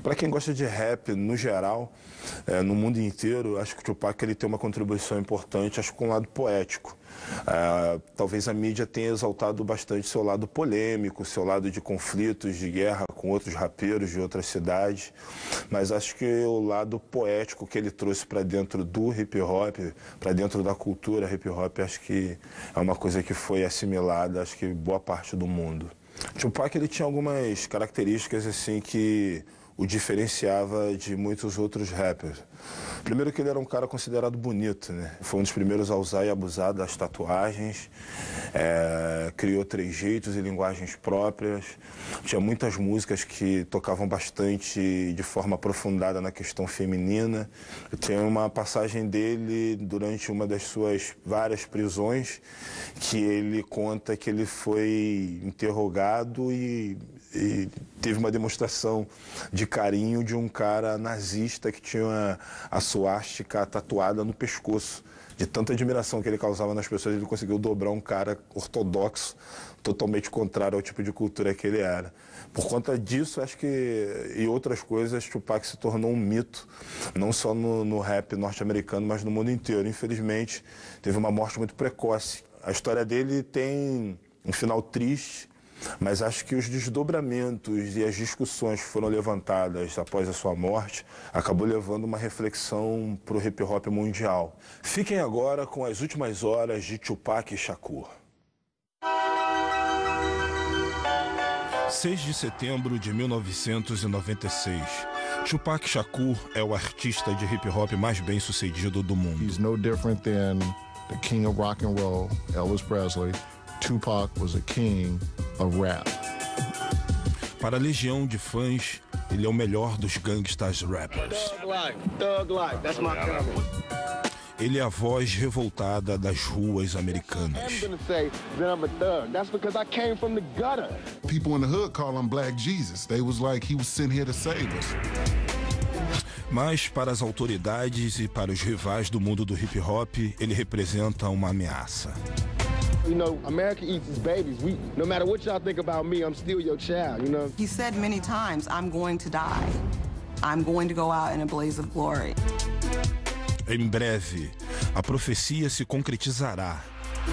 Para quem gosta de rap, no geral, no mundo inteiro, acho que o Tupac ele tem uma contribuição importante, acho que com um lado poético. Talvez a mídia tenha exaltado bastante seu lado polêmico, seu lado de conflitos, de guerra com outros rapeiros de outras cidades, mas acho que o lado poético que ele trouxe para dentro do hip-hop, para dentro da cultura hip-hop, acho que é uma coisa que foi assimilada, acho que boa parte do mundo. Tupac ele tinha algumas características assim que o diferenciava de muitos outros rappers. Primeiro que ele era um cara considerado bonito, né? Foi um dos primeiros a usar e abusar das tatuagens, criou trejeitos e linguagens próprias, tinha muitas músicas que tocavam bastante de forma aprofundada na questão feminina. Tem uma passagem dele durante uma das suas várias prisões que ele conta que ele foi interrogado e teve uma demonstração de carinho de um cara nazista que tinha a suástica tatuada no pescoço. De tanta admiração que ele causava nas pessoas, ele conseguiu dobrar um cara ortodoxo, totalmente contrário ao tipo de cultura que ele era. Por conta disso, acho que, e outras coisas, Tupac se tornou um mito, não só no rap norte-americano, mas no mundo inteiro. Infelizmente, teve uma morte muito precoce. A história dele tem um final triste, mas acho que os desdobramentos e as discussões que foram levantadas após a sua morte acabou levando uma reflexão para o hip-hop mundial. Fiquem agora com as últimas horas de Tupac Shakur. 6 de setembro de 1996. Tupac Shakur é o artista de hip-hop mais bem-sucedido do mundo. He's no different than the king of rock and roll, Elvis Presley. Tupac was a king of rap. Para a legião de fãs, ele é o melhor dos gangsters rappers. Thug life, that's my comment. Ele é a voz revoltada das ruas americanas. I'm gonna say that I'm a thug. That's because I came from the gutter. People in the hood call him Black Jesus. They was like he was sent here to save us. Mas para as autoridades e para os rivais do mundo do hip hop, ele representa uma ameaça. You know, America eats its babies. No matter what y'all think about me, I'm still your child, you know? He said many times, I'm going to die. I'm going to go out in a blaze of glory. Em breve, a profecia se concretizará.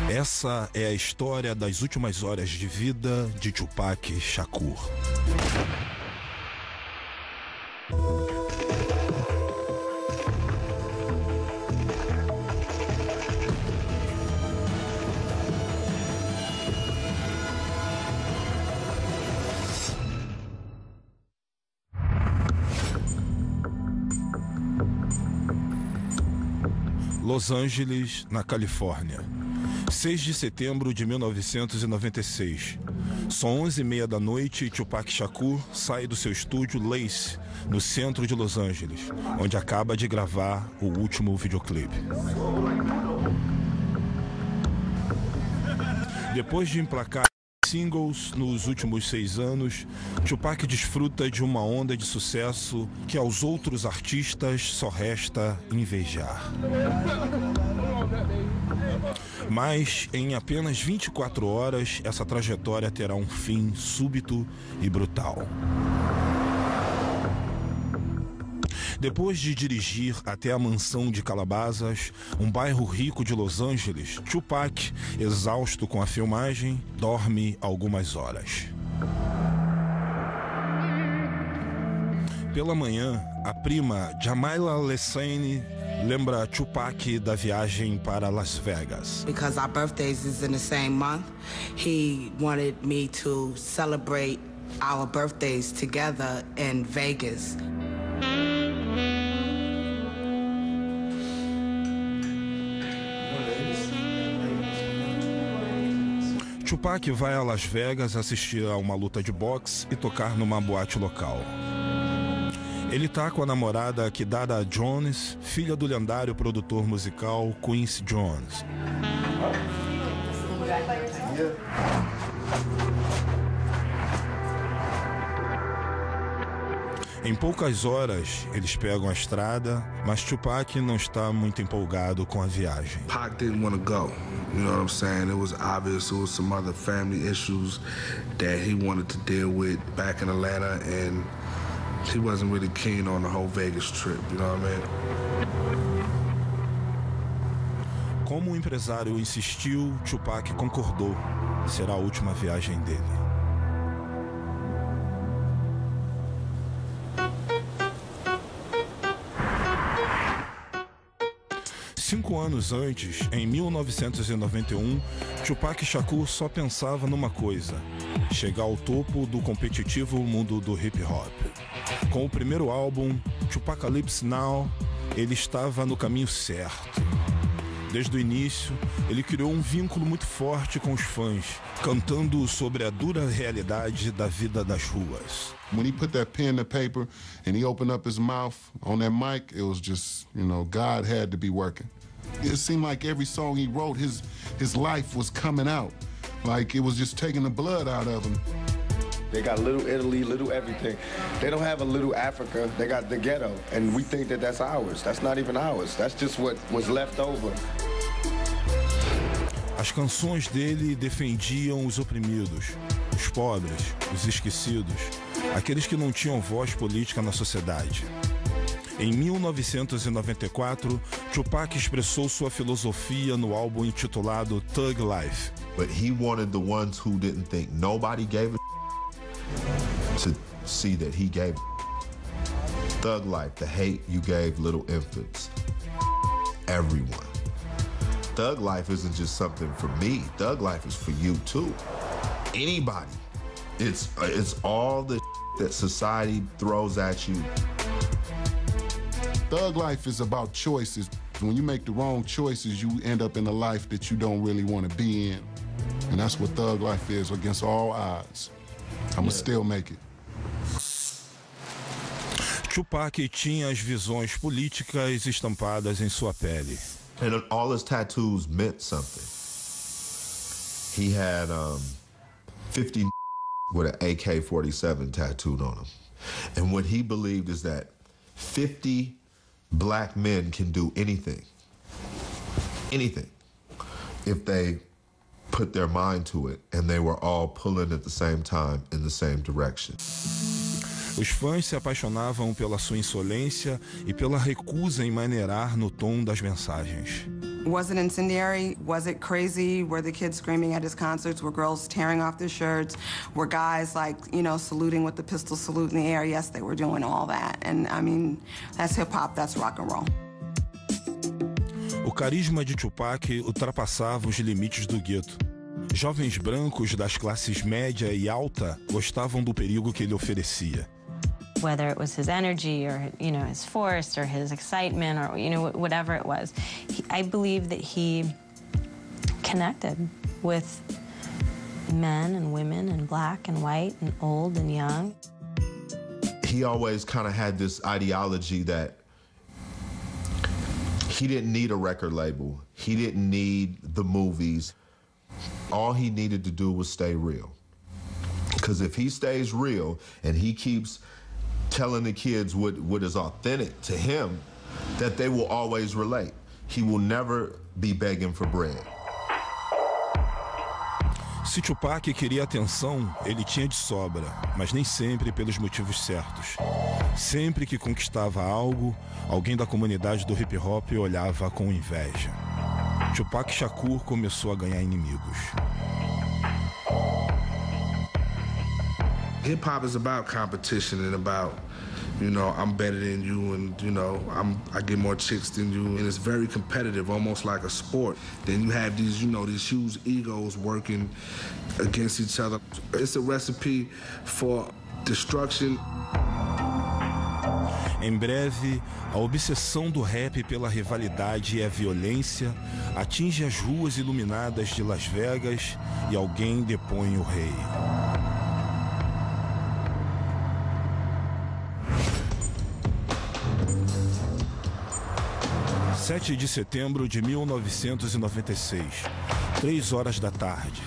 Essa é a história das últimas horas de vida de Tupac Shakur. Los Angeles, na Califórnia. 6 de setembro de 1996. São 11h30 da noite e Tupac Shakur sai do seu estúdio Lace, no centro de Los Angeles, onde acaba de gravar o último videoclipe. Depois de emplacar singles nos últimos 6 anos, Tupac desfruta de uma onda de sucesso que aos outros artistas só resta invejar. Mas em apenas 24 horas, essa trajetória terá um fim súbito e brutal. Depois de dirigir até a mansão de Calabasas, um bairro rico de Los Angeles, Tupac, exausto com a filmagem, dorme algumas horas. Pela manhã, a prima Jamila Lessane lembra Tupac da viagem para Las Vegas. Because our birthdays is in the same month, he wanted me to celebrate our birthdays together in Vegas. Tupac vai a Las Vegas assistir a uma luta de boxe e tocar numa boate local. Ele tá com a namorada Kidada Jones, filha do lendário produtor musical Quincy Jones. Em poucas horas, eles pegam a estrada, mas Tupac não está muito empolgado com a viagem. Pac didn't want to go. You know what I'm saying? It was obvious there was some other family issues that he wanted to deal with back in Atlanta, and he wasn't really keen on the whole Vegas trip, you know what I mean? Como o empresário insistiu, Tupac concordou. Será a última viagem dele. Cinco anos antes, em 1991, Tupac Shakur só pensava numa coisa: chegar ao topo do competitivo mundo do hip-hop. Com o primeiro álbum, Tupacalypse Now, ele estava no caminho certo. Desde o início, ele criou um vínculo muito forte com os fãs, cantando sobre a dura realidade da vida das ruas. When he put that pen to paper and he opened up his mouth on that mic, it was just, you know, God had to be working. It seemed like every song he wrote, his life was coming out. Like it was just taking the blood out of him. They got Little Italy, Little everything. They don't have a Little Africa. They got the ghetto, and we think that that's ours. That's not even ours. That's just what was left over. As canções dele defendiam os oprimidos, os pobres, os esquecidos, aqueles que não tinham voz política na sociedade. Em 1994, Tupac expressou sua filosofia no álbum intitulado Thug Life. But he wanted the ones who didn't think nobody gave a to see that he gave Thug Life, the hate you gave little infants. Everyone. Thug Life isn't just something for me. Thug Life is for you too. Anybody. It's all the that society throws at you. Thug life is about choices. When you make the wrong choices, you end up in a life that you don't really want to be in. And that's what thug life is, against all odds. I'ma still make it. Tupac tinha as visões políticas estampadas em sua pele. And all his tattoos meant something. He had 50 with an AK-47 tattooed on him. And what he believed is that 50 black men can do anything, if they put their mind to it, and they were all pulling at the same time in the same direction. Os fãs se apaixonavam pela sua insolência e pela recusa em maneirar no tom das mensagens. Was it incendiary? Was it crazy? Were the kids screaming at his concerts? Were girls tearing off their shirts? Were guys saluting with the pistol salute in the air? Yes, they were doing all that. And I mean, that's hip hop, that's rock and roll. O carisma de Tupac ultrapassava os limites do gueto. Jovens brancos das classes média e alta gostavam do perigo que ele oferecia. Whether it was his energy or, his force or his excitement or, whatever it was. I believe that he connected with men and women and black and white and old and young. He always kind of had this ideology that he didn't need a record label. He didn't need the movies. All he needed to do was stay real. Because if he stays real and he keeps telling the kids what is authentic to him, that they will always relate. He will never be begging for bread. Se Tupac queria atenção, ele tinha de sobra, mas nem sempre pelos motivos certos. Sempre que conquistava algo, alguém da comunidade do hip-hop olhava com inveja. Tupac Shakur começou a ganhar inimigos. Hip-hop is about competition and about, I'm better than you and, I get more chicks than you. And it's very competitive, almost like a sport. Then you have these, these huge egos working against each other. It's a recipe for destruction. Em breve, a obsessão do rap pela rivalidade e a violência atinge as ruas iluminadas de Las Vegas e alguém depõe o rei. 7 de setembro de 1996, 3 horas da tarde.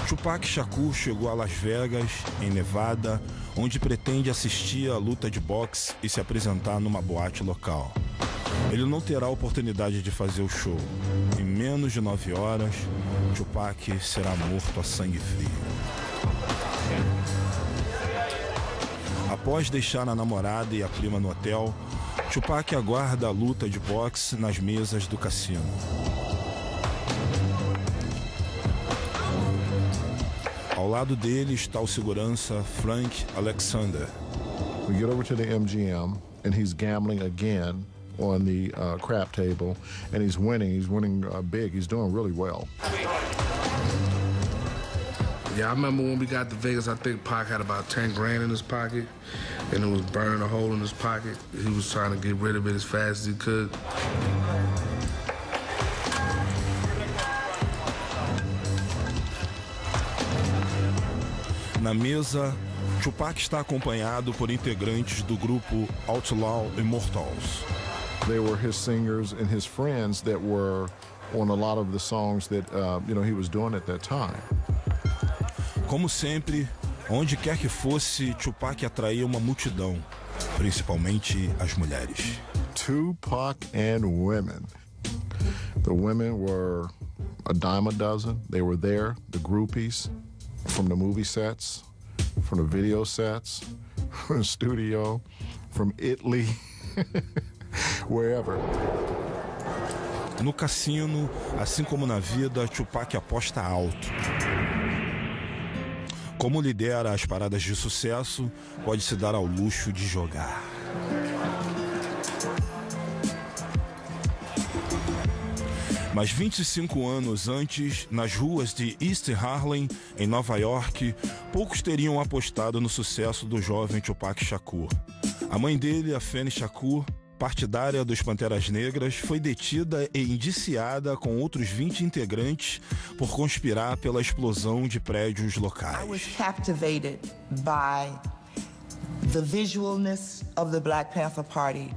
Tupac Shakur chegou a Las Vegas, em Nevada, onde pretende assistir à luta de boxe e se apresentar numa boate local. Ele não terá a oportunidade de fazer o show. Em menos de 9 horas, Tupac será morto a sangue frio. A Após deixar a namorada e a prima no hotel, Tupac aguarda a luta de boxe nas mesas do cassino. Ao lado dele está o segurança Frank Alexander. We get over to the MGM, and he's gambling again on the crap table, and he's winning. He's winning big. He's doing really well. Yeah, I remember when we got to Vegas, I think Pac had about 10 grand in his pocket, and it was burning a hole in his pocket. He was trying to get rid of it as fast as he could. Na mesa, Tupac está acompanhado por integrantes do grupo Outlaw Immortals. They were his singers and his friends that were on a lot of the songs that he was doing at that time. Como sempre, onde quer que fosse, Tupac atraía uma multidão, principalmente as mulheres. Tupac and women. The women were a dime a dozen. They were there, the groupies, from the movie sets, from the video sets, from the studio, from Italy, wherever. No cassino, assim como na vida, Tupac aposta alto. Como lidera as paradas de sucesso, pode se dar ao luxo de jogar. Mas 25 anos antes, nas ruas de East Harlem, em Nova York, poucos teriam apostado no sucesso do jovem Tupac Shakur. A mãe dele, a Afeni Shakur, partidária dos Panteras Negras, foi detida e indiciada com outros 20 integrantes por conspirar pela explosão de prédios locais. I was captivated by the visualness of the Black Panther Party.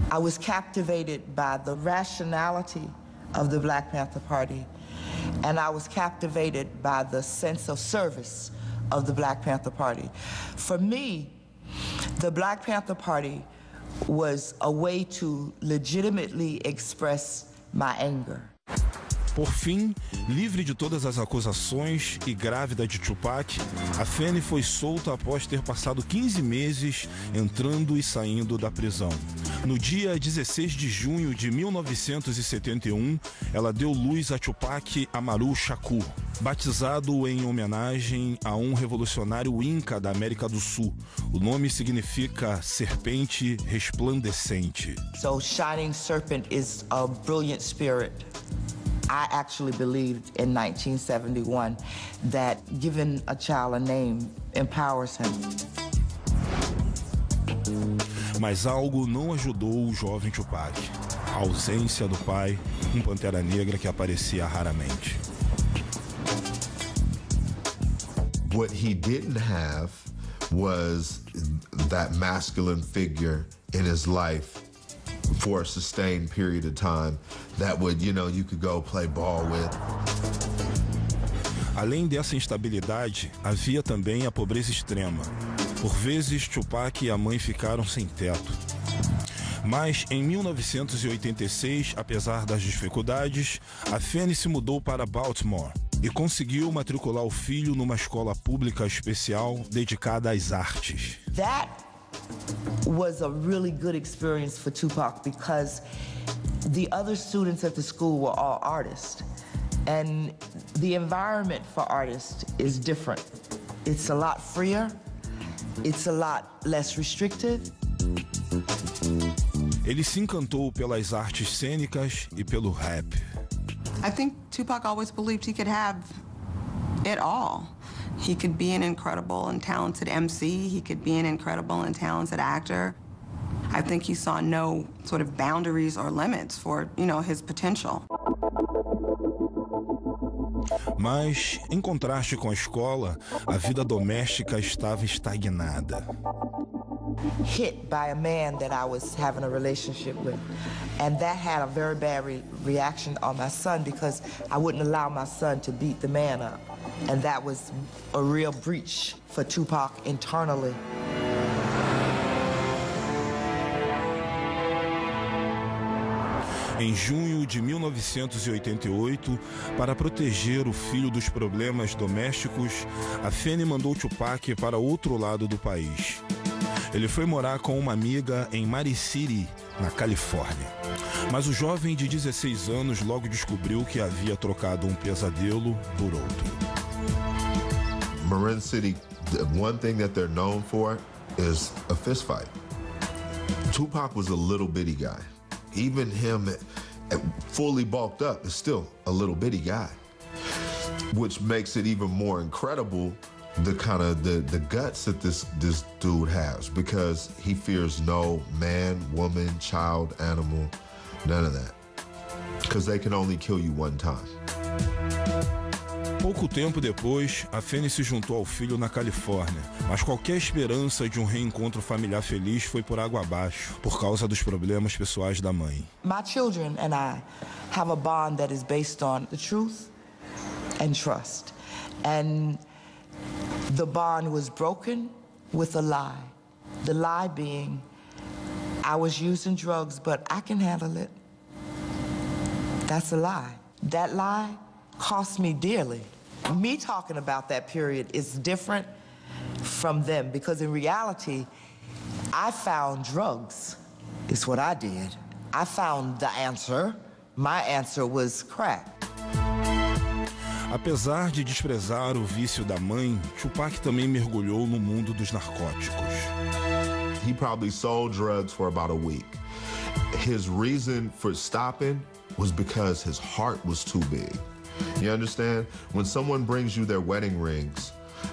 I was captivated by the rationality of the Black Panther Party. And I was captivated by the sense of service of the Black Panther Party. For me, the Black Panther Party was a way to legitimately express my anger. Por fim, livre de todas as acusações e grávida de Tupac, Afeni foi solta após ter passado 15 meses entrando e saindo da prisão. No dia 16 de junho de 1971, ela deu luz a Tupac Amaru Shakur, batizado em homenagem a um revolucionário inca da América do Sul. O nome significa serpente resplandecente. So Shining Serpent is a brilliant spirit. I actually believed in 1971 that giving a child a name empowers him. Mas algo não ajudou o jovem Tupac. A ausência do pai, um Pantera Negra que aparecia raramente. What he didn't have was that masculine figure in his life for a sustained period of time that would, you could go play ball with. Além dessa instabilidade, havia também a pobreza extrema. Por vezes, Tupac e a mãe ficaram sem teto. Mas, em 1986, apesar das dificuldades, Afeni se mudou para Baltimore e conseguiu matricular o filho numa escola pública especial dedicada às artes. That was a really good experience for Tupac because the other students at the school were all artists. And the environment for artists is different. It's a lot freer. It's a lot less restrictive. Ele se encantou pelas artes cênicas e pelo rap. I think Tupac always believed he could have it all. He could be an incredible and talented MC. He could be an incredible and talented actor. I think he saw no sort of boundaries or limits for, his potential. Mas, em contraste com a escola, a vida doméstica estava estagnada. Hit by a man that I was having a relationship with. And that had a very bad reaction on my son because I wouldn't allow my son to beat the man up. And that was a real breach for Tupac internally. Em junho de 1988, para proteger o filho dos problemas domésticos, Afeni mandou Tupac para outro lado do país. Ele foi morar com uma amiga em Marin City, na Califórnia. Mas o jovem de 16 anos logo descobriu que havia trocado um pesadelo por outro. Marin City, the one thing that they're known for is a fist fight. Tupac was a little bitty guy. Even him, fully bulked up, is still a little bitty guy. Which makes it even more incredible the kind of the guts that this dude has, because he fears no man, woman, child, animal, none of that. Because they can only kill you one time. Pouco tempo depois, Afeni se juntou ao filho na Califórnia, mas qualquer esperança de um reencontro familiar feliz foi por água abaixo, por causa dos problemas pessoais da mãe. My children and I have a bond that is based on the truth and trust. And the bond was broken with a lie. The lie being, I was using drugs, but I can handle it. That's a lie. That lie cost me dearly. Me talking about that period is different from them, because in reality, I found drugs, is what I did. I found the answer. My answer was crack. Apesar de desprezar o vício da mãe, Tupac também mergulhou no mundo dos narcóticos. He probably sold drugs for about a week. His reason for stopping was because his heart was too big. You understand? When someone brings you their wedding rings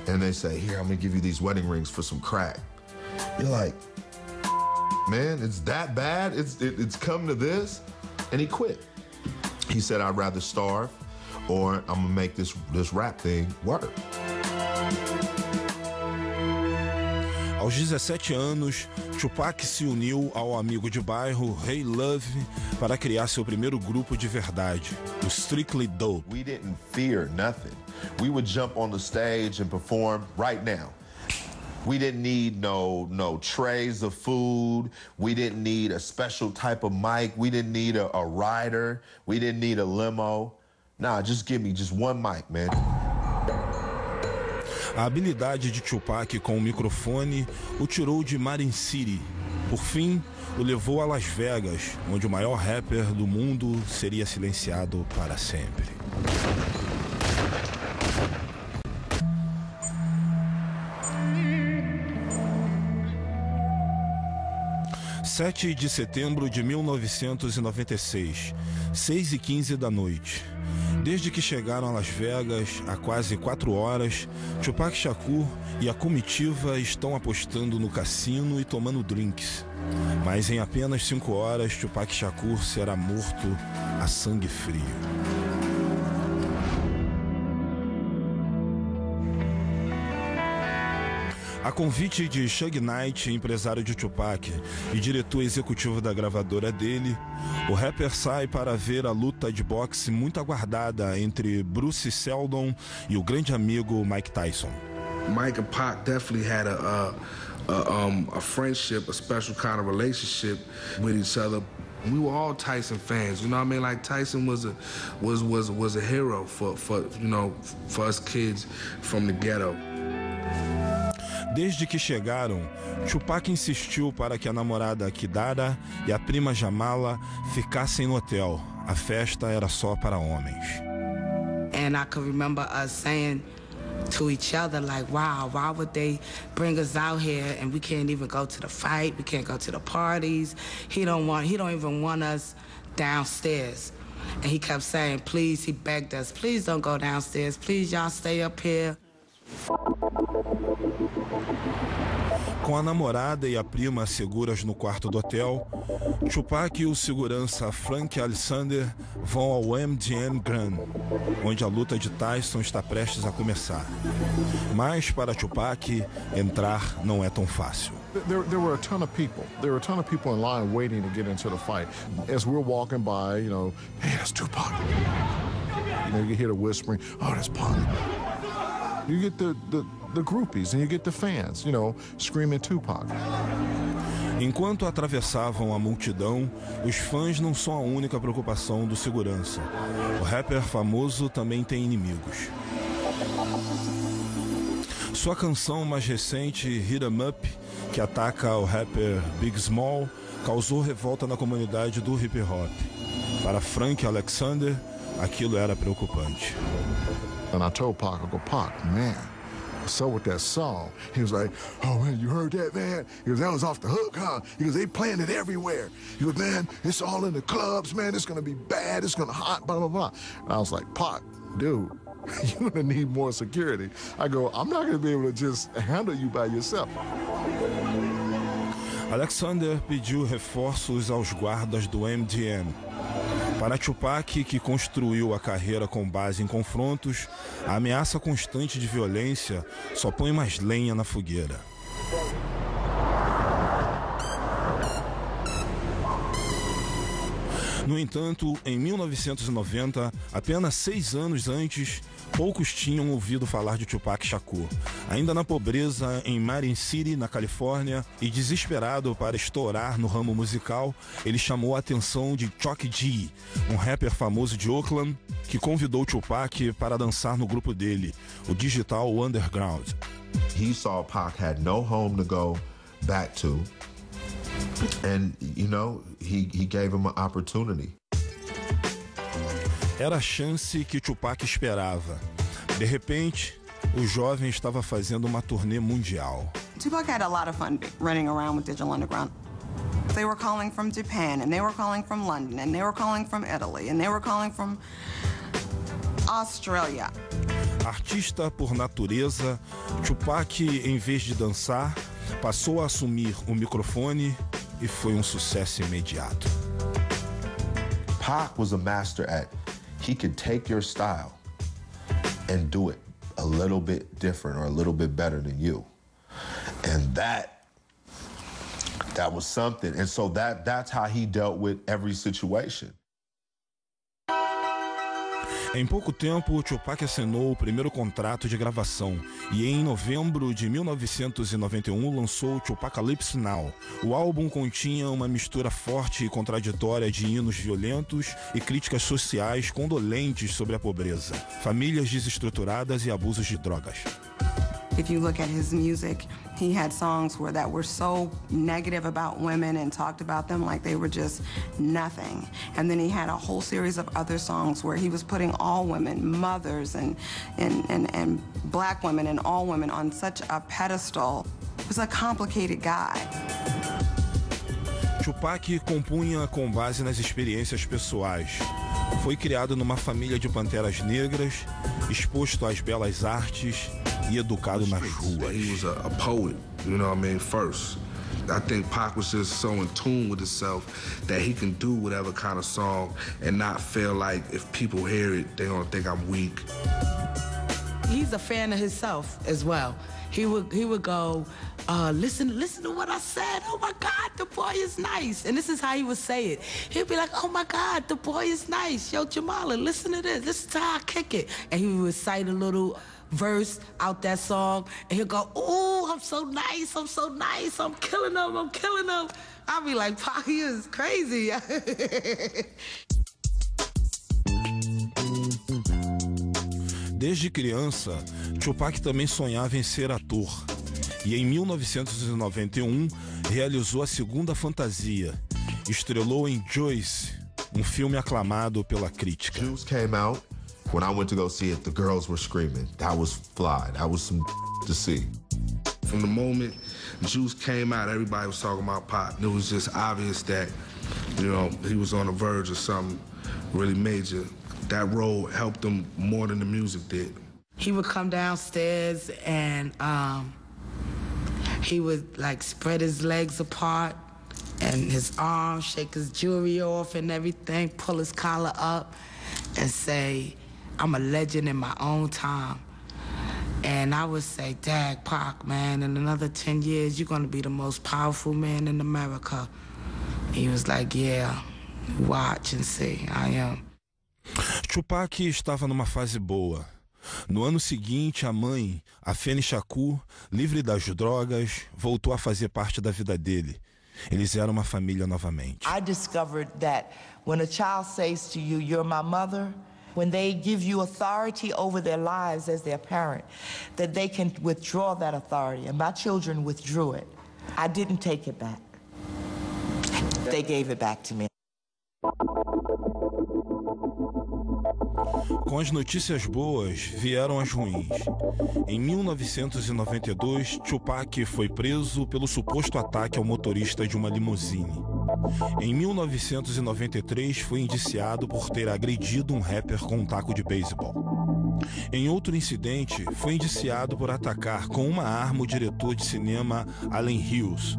and they say, here, I'm gonna give you these wedding rings for some crack. You're like, man, it's that bad? It's come to this? And he quit. He said, I'd rather starve or I'm gonna make this rap thing work. Aos 17 anos, Tupac se uniu ao amigo de bairro Ray Love para criar seu primeiro grupo de verdade, o Strictly Dope. We didn't fear nothing. We would jump on the stage and perform right now. We didn't need no trays of food. We didn't need a special type of mic. We didn't need a rider. We didn't need a limo. Nah, just give me just one mic, man. A habilidade de Tupac com o microfone o tirou de Marin City. Por fim, o levou a Las Vegas, onde o maior rapper do mundo seria silenciado para sempre. (7 de setembro de 1996, 6h15 da noite). Desde que chegaram a Las Vegas, há quase 4 horas, Tupac Shakur e a comitiva estão apostando no cassino e tomando drinks. Mas em apenas 5 horas, Tupac Shakur será morto a sangue frio. A convite de Suge Knight, empresário de Tupac e diretor executivo da gravadora dele, o rapper sai para ver a luta de boxe muito aguardada entre Bruce Seldon e o grande amigo Mike Tyson. Mike and Pac definitely had a friendship, a special kind of relationship with each other. We were all Tyson fans, you know what I mean? Like Tyson was a hero for us kids from the ghetto. Desde que chegaram, Tupac insistiu para que a namorada Kidara e a prima Jamala ficassem no hotel. A festa era só para homens. And I can remember us saying to each other, like, wow, why would they bring us out here and we can't even go to the fight, we can't go to the parties. He don't even want us downstairs. And he kept saying, please, he begged us, please don't go downstairs, please y'all stay up here. Com a namorada e a prima seguras no quarto do hotel, Tupac e o segurança Frank Alexander vão ao MGM Grand, onde a luta de Tyson está prestes a começar. Mas para Tupac, entrar não é tão fácil. There were a ton of people. There were a ton of people in line waiting to get into the fight. As we're walking by, hey, that's Tupac. You hear the whispering, oh, that's Pac. You get the groupies and you get the fans, screaming Tupac. Enquanto atravessavam a multidão, os fãs não são a única preocupação do segurança. O rapper famoso também tem inimigos. Sua canção mais recente, Hit 'Em Up, que ataca o rapper Big Small, causou revolta na comunidade do hip hop. Para Frank Alexander, aquilo era preocupante. And I told Pac, I go, Pac, man, so with that song, he was like, oh man, you heard that, man? He goes, that was off the hook, huh? He goes, they playing it everywhere. He goes, man, it's all in the clubs, man, it's gonna be bad, it's gonna hot, blah, blah, blah. And I was like, Pac, dude, you're gonna need more security. I go, I'm not gonna be able to just handle you by yourself. Alexander pediu reforços aos guardas do MGM. Para Tupac, que construiu a carreira com base em confrontos, a ameaça constante de violência só põe mais lenha na fogueira. No entanto, em 1990, apenas 6 anos antes, poucos tinham ouvido falar de Tupac Shakur. Ainda na pobreza, em Marin City, na Califórnia, e desesperado para estourar no ramo musical, ele chamou a atenção de Chuck G, um rapper famoso de Oakland, que convidou Tupac para dançar no grupo dele, o Digital Underground. He saw Pac had no home to go back to. And, you know, he gave him an opportunity. Era a chance que Tupac esperava. De repente, o jovem estava fazendo uma turnê mundial. Tupac had a lot of fun running around with Digital Underground. They were calling from Japan, and they were calling from London, and they were calling from Italy, and they were calling from Australia. Artista por natureza, Tupac, em vez de dançar, passou a assumir o microfone e foi um sucesso imediato. Pac was a master at, he could take your style and do it a little bit different or a little bit better than you. And that was something. And so that's how he dealt with every situation. Em pouco tempo, Tupac assinou o primeiro contrato de gravação e em novembro de 1991 lançou Tupacalypse Now. O álbum continha uma mistura forte e contraditória de hinos violentos e críticas sociais condolentes sobre a pobreza, famílias desestruturadas e abusos de drogas. If you look at his music, he had songs that were so negative about women and talked about them like they were just nothing. And then he had a whole series of other songs where he was putting all women, mothers and black women and all women on such a pedestal. He was a complicated guy. Tupac compunha com base nas experiências pessoais. Foi criado numa família de panteras negras, exposto às belas artes e educado nas ruas. He was a poet, you know what I mean, first. I think Pac was just so in tune with himself that he can do whatever kind of song and not feel like if people hear it, they're gonna think I'm weak. He's a fan of himself as well. He would go, listen to what I said. Oh my God, the boy is nice. And this is how he would say it. He'd be like, oh my God, the boy is nice. Yo, Jamala, listen to this. This is how I kick it. And he would recite a little verse out that song. And he'd go, ooh, I'm so nice. I'm so nice. I'm killing them. I'm killing them. I'd be like, Pac, he is crazy. Desde criança, Tupac também sonhava em ser ator. E em 1991, realizou a segunda fantasia. Estrelou em Joyce, um filme aclamado pela crítica. Juice came out. When I went to go see it, the girls were screaming. That was fly. That was some to see. From the moment Juice came out, everybody was talking about Pac. It was just obvious that, you know, he was on the verge of something really major. That role helped him more than the music did. He would come downstairs and he would like spread his legs apart and his arms, shake his jewelry off and everything, pull his collar up and say, I'm a legend in my own time. And I would say, Dag, Pac, man, in another 10 years, you're gonna be the most powerful man in America. He was like, yeah, watch and see, I am. Tupac estava numa fase boa. No ano seguinte, a mãe, Afeni Shakur, livre das drogas, voltou a fazer parte da vida dele. Eles eram uma família novamente. I discovered that when a child says to you, "You're my mother," when they give you authority over their lives as their parent, that they can withdraw that authority. And my children withdrew it. I didn't take it back. They gave it back to me. Com as notícias boas, vieram as ruins. Em 1992, Tupac foi preso pelo suposto ataque ao motorista de uma limusine. Em 1993, foi indiciado por ter agredido um rapper com um taco de beisebol. Em outro incidente, foi indiciado por atacar com uma arma o diretor de cinema Allen Hughes.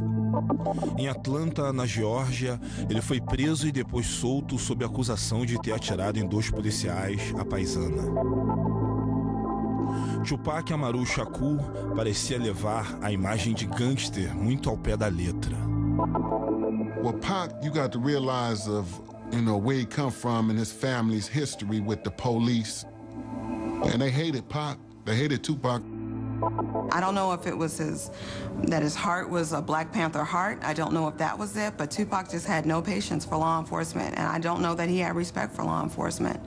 Em Atlanta, na Geórgia, ele foi preso e depois solto sob acusação de ter atirado em 2 policiais à paisana. Tupac Amaru Shakur parecia levar a imagem de gangster muito ao pé da letra. Well, Pac, you got to realize of, where he come from and his family's history with the police. And they hated Pac. They hated Tupac. I don't know if it was that his heart was a Black Panther heart. I don't know if that was it, but Tupac just had no patience for law enforcement, and I don't know that he had respect for law enforcement.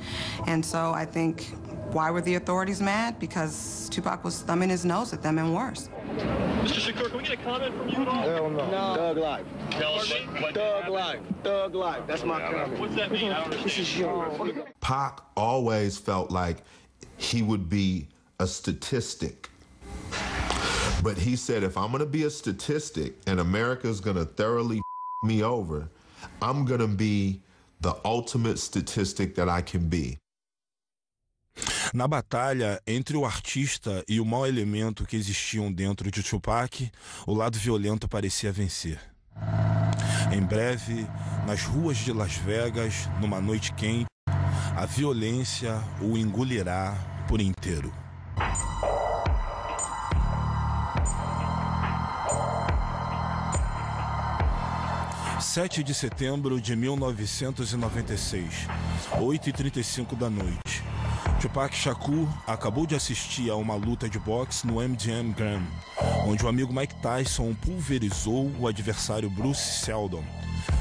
And so I think, why were the authorities mad? Because Tupac was thumbing his nose at them and worse. Mr. Shakur, can we get a comment from you at all? Hell no. No. Thug life. Thug life. Thug life. That's my comment. What's that mean? I don't understand. This is yours. Pac always felt like he would be a statistic. But he said, if I'm going to be a statistic and America's going to thoroughly me over, I'm going to be the ultimate statistic that I can be. Na batalha entre o artista e o mau elemento que existiam dentro de Tupac, o lado violento parecia vencer. Em breve, nas ruas de Las Vegas, numa noite quente, a violência o engolirá por inteiro. – 7 de setembro de 1996, 8h35 da noite. Tupac Shakur acabou de assistir a uma luta de boxe no MGM Grand, onde o amigo Mike Tyson pulverizou o adversário Bruce Seldon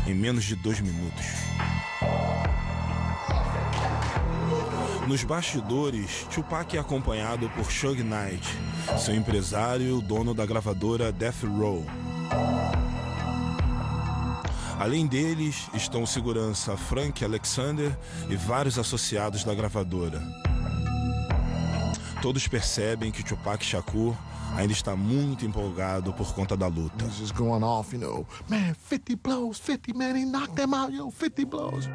em menos de 2 minutos. Nos bastidores, Tupac é acompanhado por Suge Knight, seu empresário e o dono da gravadora Death Row. Além deles, estão o segurança Frank Alexander e vários associados da gravadora. Todos percebem que Tupac Shakur ainda está muito empolgado por conta da luta. He's just going off, man, 50 blows, 50, man, he knocked them out, 50 blows.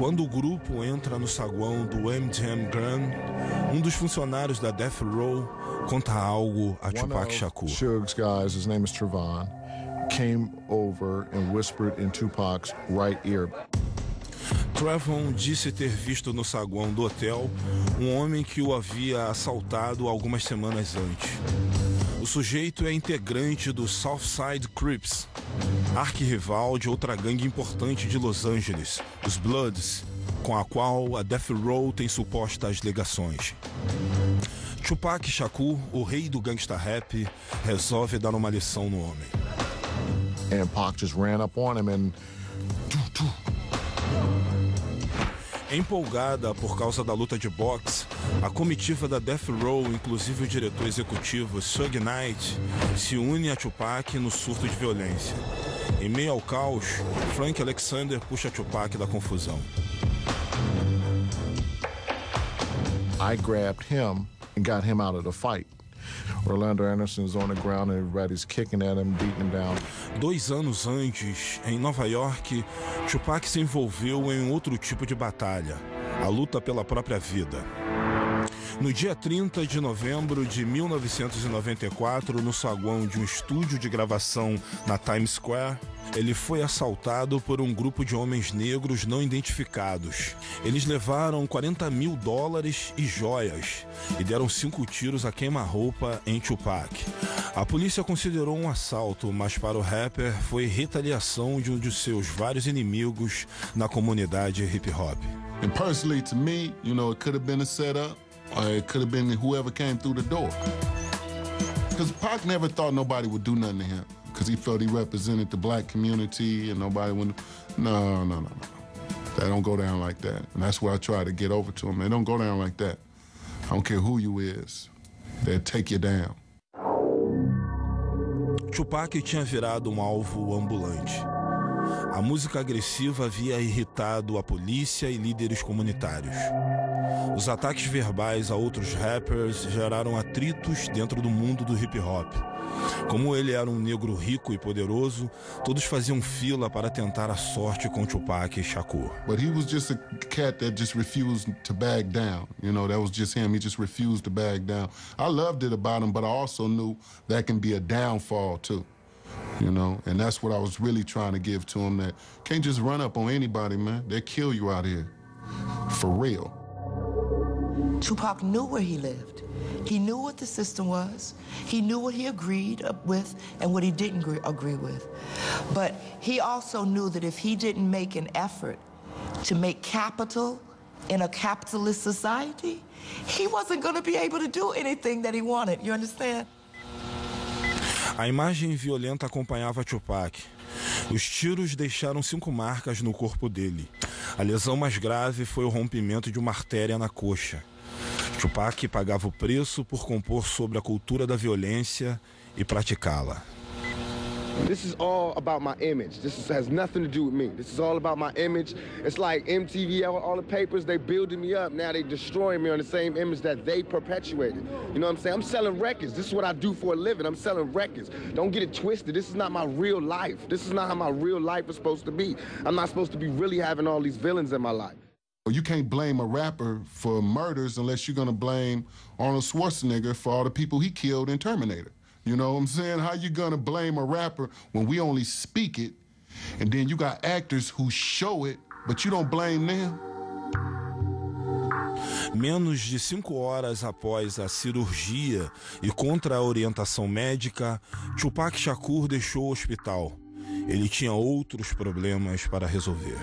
Quando o grupo entra no saguão do MGM Grand, um dos funcionários da Death Row conta algo a Tupac Shakur. Suge's guys, his name is Trevon, came over and whispered in Tupac's right ear. Trevon disse ter visto no saguão do hotel um homem que o havia assaltado algumas semanas antes. O sujeito é integrante do Southside Crips, arquirrival de outra gangue importante de Los Angeles, os Bloods, com a qual a Death Row tem supostas ligações. Tupac Shakur, o rei do gangsta rap, resolve dar uma lição no homem. And Pac just ran up on him and... Empolgada por causa da luta de boxe, a comitiva da Death Row, inclusive o diretor executivo Suge Knight, se une a Tupac no surto de violência. Em meio ao caos, Frank Alexander puxa Tupac da confusão. I grabbed him and got him out of the fight. Orlando Anderson's on the ground and everybody's kicking at him, beating him down. 2 anos antes, em Nova York, Tupac se envolveu em outro tipo de batalha, a luta pela própria vida. No dia 30 de novembro de 1994, no saguão de um estúdio de gravação na Times Square, ele foi assaltado por um grupo de homens negros não identificados. Eles levaram $40 mil e joias e deram 5 tiros a queima-roupa em Tupac. A polícia considerou um assalto, mas para o rapper foi retaliação de um de seus vários inimigos na comunidade hip-hop. And personally to me, it could have been a setup or it could have been whoever came through the door. Because Pac never thought nobody would do nothing to him. because he felt he represented the black community and nobody would. No. That don't go down like that. And that's what I try to get over to him. They don't go down like that. I don't care who you is. They'll take you down. Tupac tinha virado um alvo ambulante. A música agressiva havia irritado a polícia e líderes comunitários. Os ataques verbais a outros rappers geraram atritos dentro do mundo do hip-hop. Como ele era um negro rico e poderoso, todos faziam fila para tentar a sorte com Tupac Shakur. But he was just a cat that just refused to back down. You know, that was just him. He just refused to back down. I loved it about him, but I also knew that can be a downfall too. You know, and that's what I was really trying to give to him, that can't just run up on anybody, man. They'll kill you out here. For real. Tupac knew where he lived. He knew what the system was. He knew what he agreed with and what he didn't agree with. But he also knew that if he didn't make an effort to make capital in a capitalist society, he wasn't going to be able to do anything that he wanted. You understand? A imagem violenta acompanhava Tupac. Os tiros deixaram 5 marcas no corpo dele. A lesão mais grave foi o rompimento de uma artéria na coxa. Tupac pagava o preço por compor sobre a cultura da violência e praticá-la. This is all about my image. Has nothing to do with me. This is all about my image. It's like MTV, all the papers, they building me up. Now they destroying me on the same image that they perpetuated. You know what I'm saying? I'm selling records. This is what I do for a living. I'm selling records. Don't get it twisted. This is not my real life. This is not how my real life is supposed to be. I'm not supposed to be really having all these villains in my life. You can't blame a rapper for murders unless you're going to blame Arnold Schwarzenegger for all the people he killed in Terminator. You know what I'm saying? How you gonna blame a rapper when we only speak it, and then you got actors who show it, but you don't blame them? Menos de 5 horas após a cirurgia e contra a orientação médica, Tupac Shakur deixou o hospital. Ele tinha outros problemas para resolver.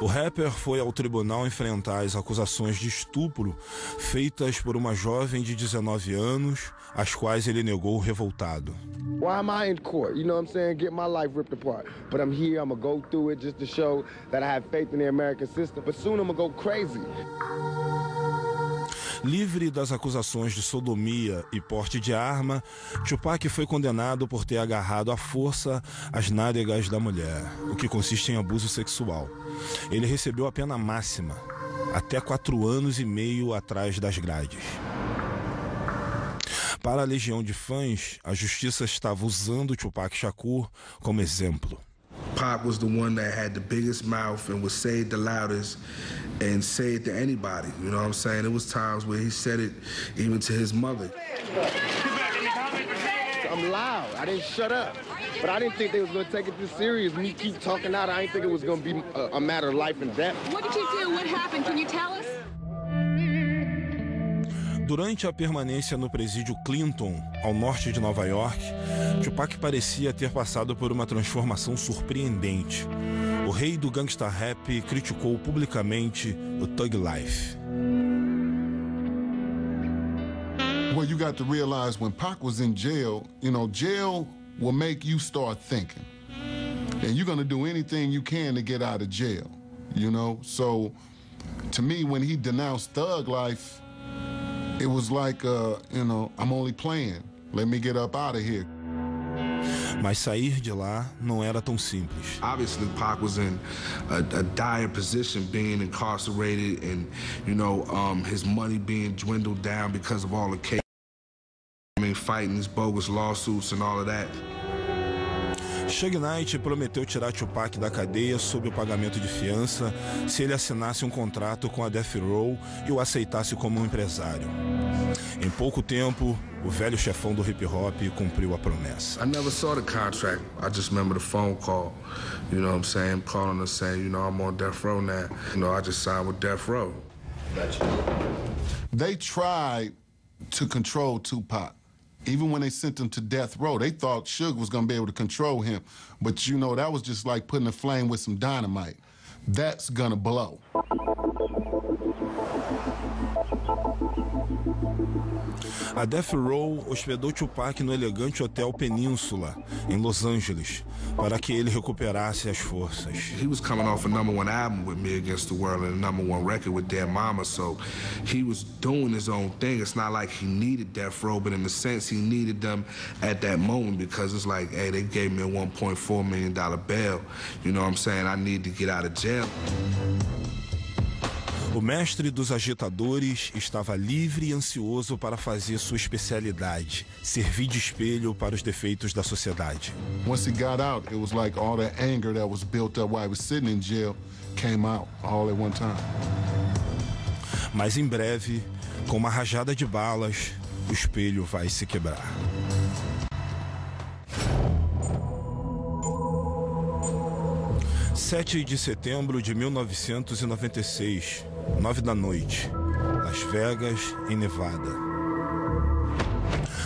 O rapper foi ao tribunal enfrentar as acusações de estupro feitas por uma jovem de 19 anos, as quais ele negou revoltado. Why am I in court? You know what I'm saying? Get my life ripped apart. But I'm here, I'm gonna go through it just to show that I have faith in the American system. But soon I'm gonna go crazy. Livre das acusações de sodomia e porte de arma, Tupac foi condenado por ter agarrado à força as nádegas da mulher, o que consiste em abuso sexual. Ele recebeu a pena máxima, até 4 anos e meio atrás das grades. Para a legião de fãs, a justiça estava usando Tupac Shakur como exemplo. Pac was the one that had the biggest mouth and would say it the loudest and say it to anybody. You know what I'm saying? There was times where he said it even to his mother. I'm loud. I didn't shut up. But I didn't think they was going to take it this serious. Me keep talking out, I didn't think it was going to be a matter of life and death. What did you do? What happened? Can you tell us? Durante a permanência no presídio Clinton, ao norte de Nova York, Tupac parecia ter passado por uma transformação surpreendente. O rei do gangsta rap criticou publicamente o Thug Life. Well, you got to realize when Pac was in jail, you know, jail will make you start thinking. And you're going to do anything you can to get out of jail, you know? So, to me, when he denounced Thug Life, it was like, you know, I'm only playing. Let me get up out of here. Mas sair de lá não era tão simples. Obviously, Pac was in a dire position, being incarcerated, and you know, his money being dwindled down because of all the cases. I mean, fighting these bogus lawsuits and all of that. Suge Knight prometeu tirar Tupac da cadeia sob o pagamento de fiança se ele assinasse um contrato com a Death Row e o aceitasse como um empresário. Em pouco tempo, o velho chefão do hip-hop cumpriu a promessa. I never saw the contract. I just remember the phone call. You know what I'm saying? Calling us saying, you know, I'm on Death Row now. You know, I just signed with Death Row. They tried to control Tupac. Even when they sent him to death row, they thought Suge was going to be able to control him. But, you know, that was just like putting a flame with some dynamite. That's going to blow. A Death Row hospedou Tupac no elegante Hotel Península, em Los Angeles, para que ele recuperasse as forças. He was coming off a #1 album with Me Against the World and a #1 record with Dead Mama, so he was doing his own thing. It's not like he needed Death Row, but in a sense he needed them at that moment because it's like, hey, they gave me a $1.4 million bail. You know what I'm saying? I need to get out of jail. O mestre dos agitadores estava livre e ansioso para fazer sua especialidade, servir de espelho para os defeitos da sociedade. Once he got out, it was like all that anger that was built up while he was sitting in jail came out all at one time. Mas em breve, com uma rajada de balas, o espelho vai se quebrar. – 7 de setembro de 1996, 9 da noite, Las Vegas, em Nevada.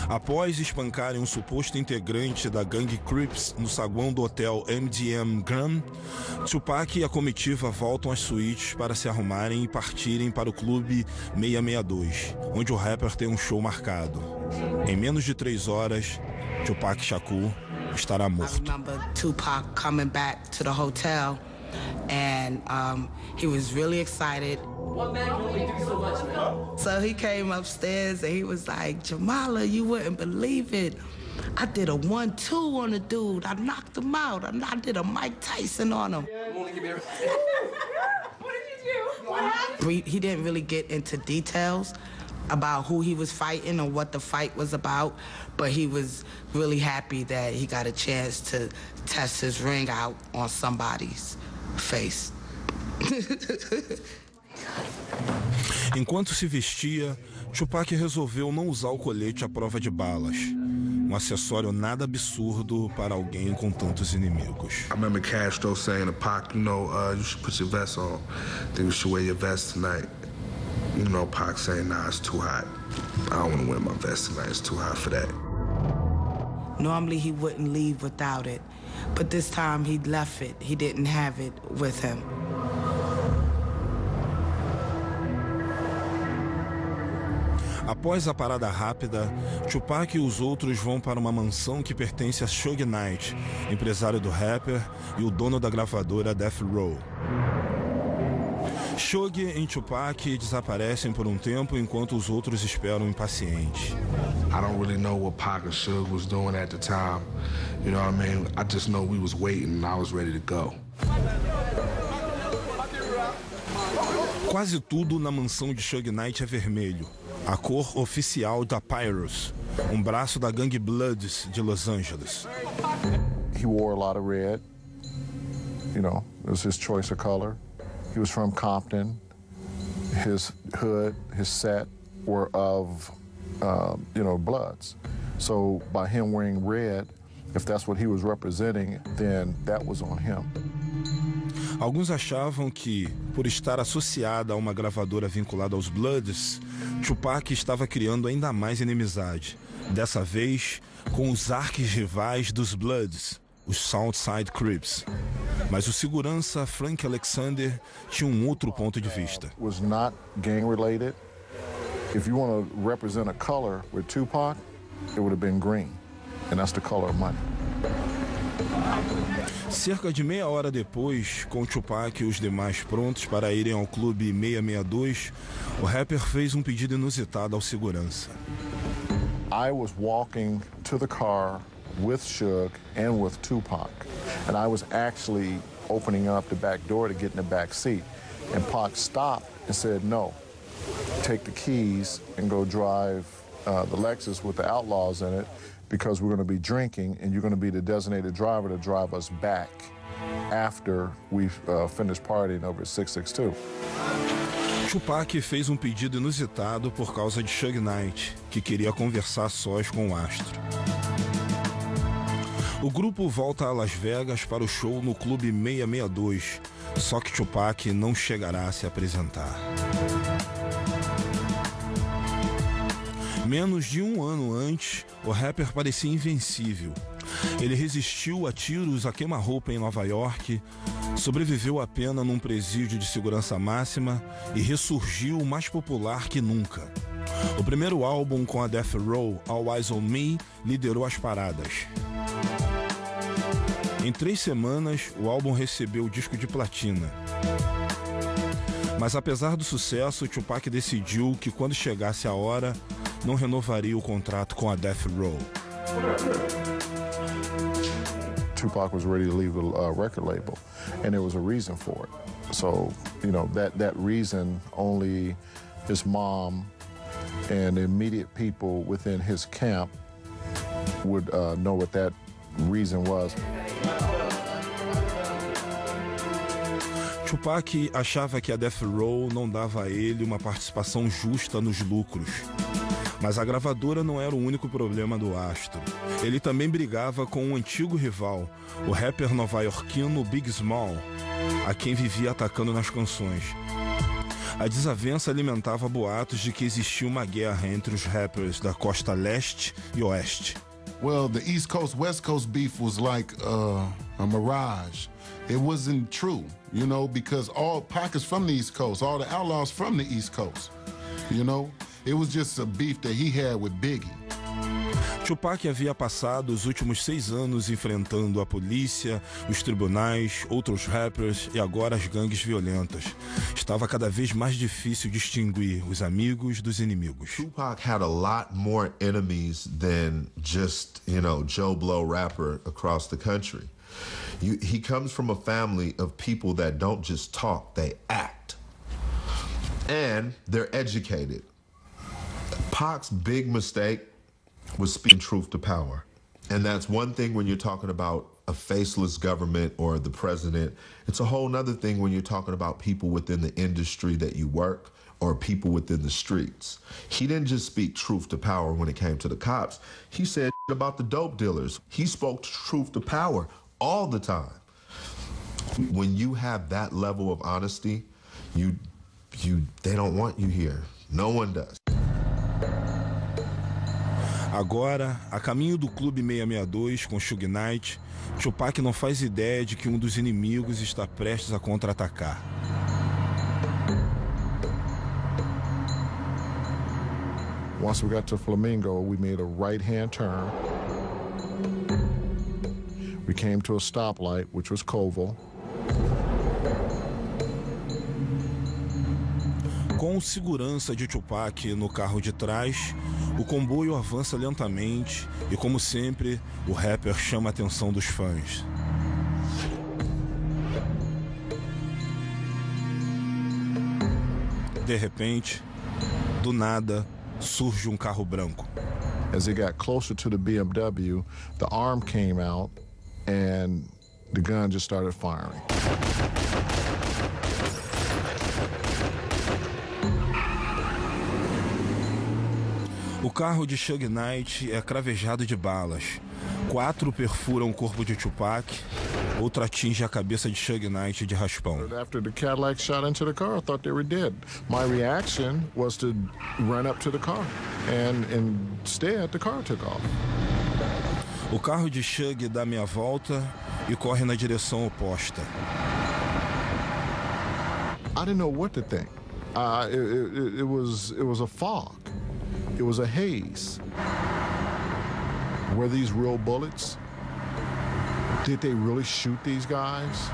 Após espancarem um suposto integrante da gangue Crips no saguão do hotel MGM Grand, Tupac e a comitiva voltam às suítes para se arrumarem e partirem para o Clube 662, onde o rapper tem um show marcado. Em menos de 3 horas, Tupac Shakur estará morto. I remember Tupac coming back to the hotel, and he was really excited. What man can only do so much, man? So he came upstairs and he was like, Jamala, you wouldn't believe it. I did a 1-2 on the dude. I knocked him out. I did a Mike Tyson on him. What did you do? What happened? He didn't really get into details about who he was fighting or what the fight was about, but he was really happy that he got a chance to test his ring out on somebody's face. Enquanto se vestia, Tupac resolveu não usar o colete à prova de balas, um acessório nada absurdo para alguém com tantos inimigos. I remember Castro saying to Pac, you know, you should put your vest on. I think you should wear your vest tonight. You know, Pac saying, nah, it's too hot. I don't want to wear my vest tonight. It's too hot for that. Normally he wouldn't leave without it, but this time he left it. He didn't have it with him. Após a parada rápida, Tupac e os outros vão para uma mansão que pertence a Suge Knight, empresário do rapper e o dono da gravadora Death Row. Suge e Tupac desaparecem por um tempo enquanto os outros esperam impacientes. I don't really know what Pac and Suge was doing at the time. You know what I mean? I just know we was waiting and I was ready to go. Quase tudo na mansão de Suge Knight é vermelho, a cor oficial da Pyros, braço da gangue Bloods de Los Angeles. He wore a lot of red. You know, it was his choice of color. He was from Compton. His hood, his set were of, you know, Bloods. So by him wearing red, if that's what he was representing, then that was on him. Alguns achavam que, por estar associada a uma gravadora vinculada aos Bloods, Tupac estava criando ainda mais inimizade, dessa vez com os arquirrivais dos Bloods, os Southside Crips. Mas o segurança Frank Alexander tinha outro ponto de vista. Was not gang related. If you want to represent a color with Tupac, it would have been green, and that's the color of money. Cerca de meia hora depois, com Tupac e os demais prontos para irem ao Clube 662, o rapper fez um pedido inusitado ao segurança. I was walking to the car with Suge and with Tupac, and I was actually opening up the back door to get in the back seat, and Pac stopped and said, no, take the keys and go drive the Lexus with the Outlaws in it, because we're going to be drinking and you're going to be the designated driver to drive us back after we've finished partying over at 662. Tupac fez um pedido inusitado por causa de Suge Knight, que queria conversar sós com o astro. O grupo volta a Las Vegas para o show no Clube 662, só que Tupac não chegará a se apresentar. Menos de um ano antes, o rapper parecia invencível. Ele resistiu a tiros a queima-roupa em Nova York, sobreviveu à pena num presídio de segurança máxima e ressurgiu mais popular que nunca. O primeiro álbum com a Death Row, All Eyes on Me, liderou as paradas. Em 3 semanas, o álbum recebeu o disco de platina. Mas apesar do sucesso, Tupac decidiu que quando chegasse a hora, não renovaria o contrato com a Death Row. Tupac was ready to leave the record label, and there was a reason for it. So, you know, that reason only his mom and the immediate people within his camp would know what that reason was. Tupac achava que a Death Row não dava a ele uma participação justa nos lucros. Mas a gravadora não era o único problema do astro. Ele também brigava com um antigo rival, o rapper nova-iorquino Big Small, a quem vivia atacando nas canções. A desavença alimentava boatos de que existia uma guerra entre os rappers da costa leste e oeste. Well, the East Coast, West Coast beef was like a mirage. It wasn't true, you know, because all Pac is from the East Coast, all the outlaws from the East Coast, you know? It was just a beef that he had with Biggie. Tupac havia passado os últimos 6 anos enfrentando a polícia, os tribunais, outros rappers e agora as gangues violentas. Estava cada vez mais difícil distinguir os amigos dos inimigos. Tupac had a lot more enemies than just, you know, Joe Blow rapper across the country. He comes from a family of people that don't just talk, they act. And they're educated. Pac's big mistake was speaking truth to power. And that's one thing when you're talking about a faceless government or the president. It's a whole nother thing when you're talking about people within the industry that you work or people within the streets. He didn't just speak truth to power when it came to the cops. He said about the dope dealers. He spoke truth to power all the time. When you have that level of honesty, they don't want you here. No one does. Agora, a caminho do Clube 662 com Suge Knight, Tupac não faz ideia de que um dos inimigos está prestes a contra-atacar. Once we got to Flamingo, we made a right-hand turn. We came to a stoplight, which was Koval. Com segurança de Tupac no carro de trás, o comboio avança lentamente e, como sempre, o rapper chama a atenção dos fãs. De repente, do nada, surge um carro branco. As he got closer to the BMW, the arm came out and the gun just started firing. O carro de Suge Knight é cravejado de balas. 4 perfuram o corpo de Tupac, outra atinge a cabeça de Suge Knight de raspão. After the Cadillac shot into the car, I thought they were dead. My reaction was to run up to the car, and instead the car took off. O carro de Suge dá meia volta e corre na direção oposta. I didn't know what to think. It was a fog. It was a haze. Were these real bullets? Did they really shoot these guys?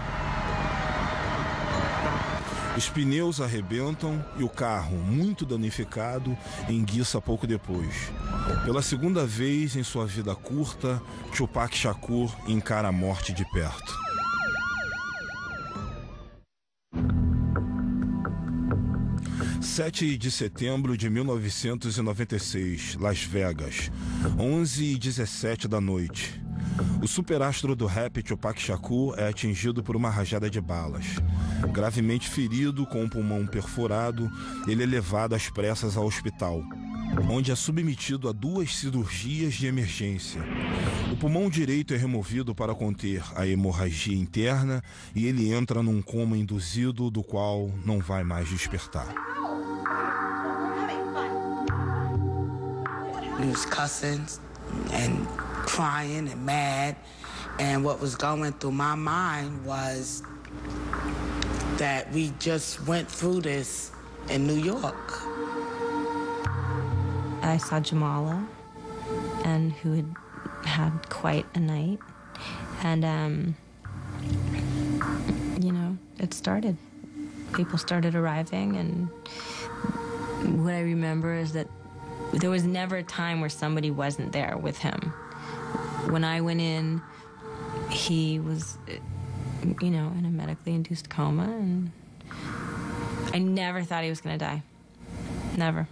Os pneus arrebentam e o carro, muito danificado, enguiça pouco depois. Pela segunda vez em sua vida curta, Tupac Shakur encara a morte de perto. (7 de setembro de 1996, Las Vegas, 11h17 da noite. O superastro do rap Tupac Shakur é atingido por uma rajada de balas. Gravemente ferido, com o pulmão perfurado, ele é levado às pressas ao hospital, onde é submetido a 2 cirurgias de emergência. O pulmão direito é removido para conter a hemorragia interna e ele entra num coma induzido do qual não vai mais despertar. He was cussing and crying and mad, and what was going through my mind was that we just went through this in New York. I saw Jamala, and who had quite a night. And, you know, it started. People started arriving, and what I remember is that there was never a time where somebody wasn't there with him. When I went in, he was, you know, in a medically induced coma, and I never thought he was going to die. Never.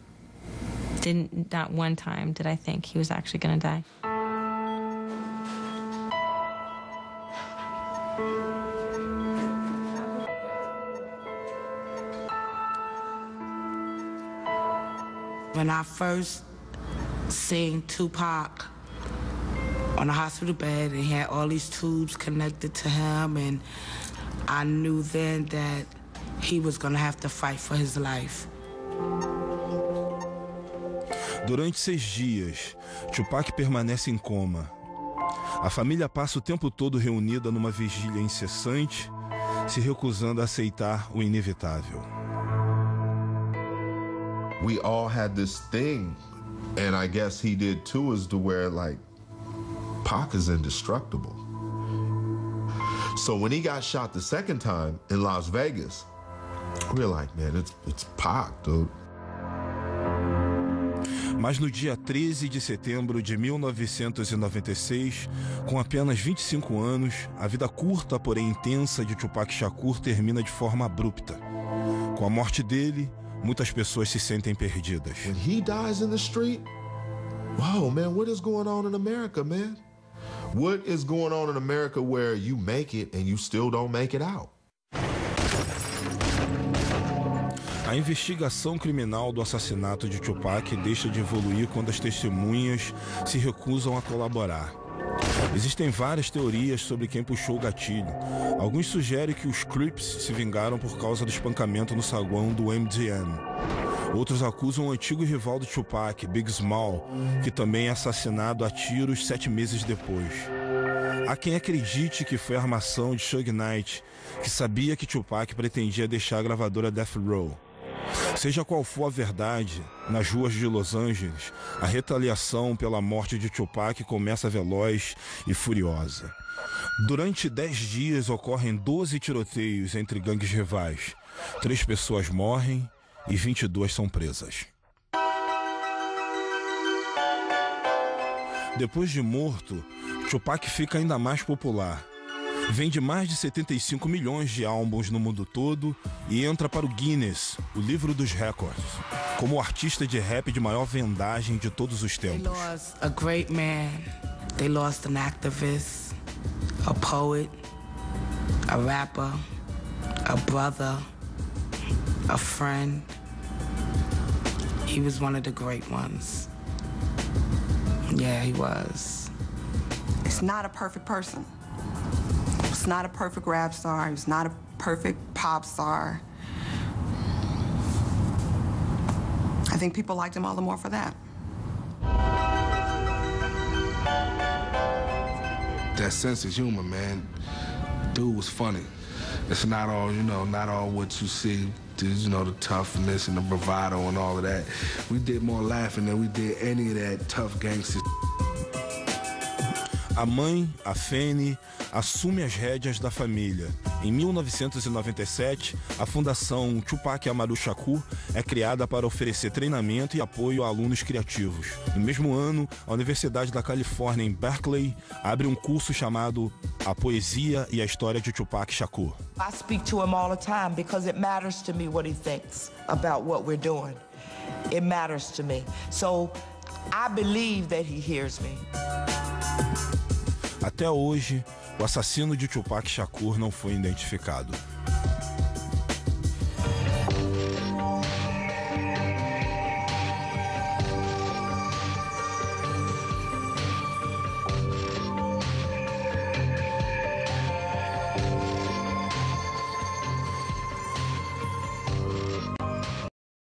Not one time did I think he was actually going to die. When I first seen Tupac on a hospital bed, and he had all these tubes connected to him, and I knew then that he was gonna have to fight for his life. Durante 6 dias, Tupac permanece em coma. A família passa o tempo todo reunida numa vigília incessante, se recusando a aceitar o inevitável. We all had this thing, and I guess he did too, is to where, like, Pac is indestructible. So when he got shot the second time in Las Vegas, we were like, man, it's Pac, dude. Mas no dia 13 de setembro de 1996, com apenas 25 anos, a vida curta, porém intensa de Tupac Shakur termina de forma abrupta. Com a morte dele, muitas pessoas se sentem perdidas. When he dies in the street, wow, man, what is going on in America, man? What is going on in America where you make it and you still don't make it out? A investigação criminal do assassinato de Tupac deixa de evoluir quando as testemunhas se recusam a colaborar. Existem várias teorias sobre quem puxou o gatilho. Alguns sugerem que os Crips se vingaram por causa do espancamento no saguão do MGM. Outros acusam o antigo rival do Tupac, Big Small, que também é assassinado a tiros 7 meses depois. Há quem acredite que foi a armação de Suge Knight, que sabia que Tupac pretendia deixar a gravadora Death Row. Seja qual for a verdade, nas ruas de Los Angeles, a retaliação pela morte de Tupac começa veloz e furiosa. Durante 10 dias ocorrem 12 tiroteios entre gangues rivais. 3 pessoas morrem e 22 são presas. Depois de morto, Tupac fica ainda mais popular. Vende mais de 75 milhões de álbuns no mundo todo e entra para o Guinness, o livro dos recordes, como o artista de rap de maior vendagem de todos os tempos. They lost a great man. They lost an activist, a poet, a rapper, a brother, a friend. He was one of the great ones. Yeah, he was. It's not a perfect person. He's not a perfect rap star. He's not a perfect pop star. I think people liked him all the more for that. That sense of humor, man. Dude was funny. It's not all, you know, not all what you see, you know, the toughness and the bravado and all of that. We did more laughing than we did any of that tough gangster. A mãe, a Fanny, assume as rédeas da família. Em 1997, a Fundação Tupac Amaru Shakur é criada para oferecer treinamento e apoio a alunos criativos. No mesmo ano, a Universidade da Califórnia, em Berkeley, abre um curso chamado A Poesia e a História de Tupac Shakur. I speak to him all the time because it matters to me what he thinks about what we're doing. It matters to me. So I believe that he hears me. Até hoje, o assassino de Tupac Shakur não foi identificado.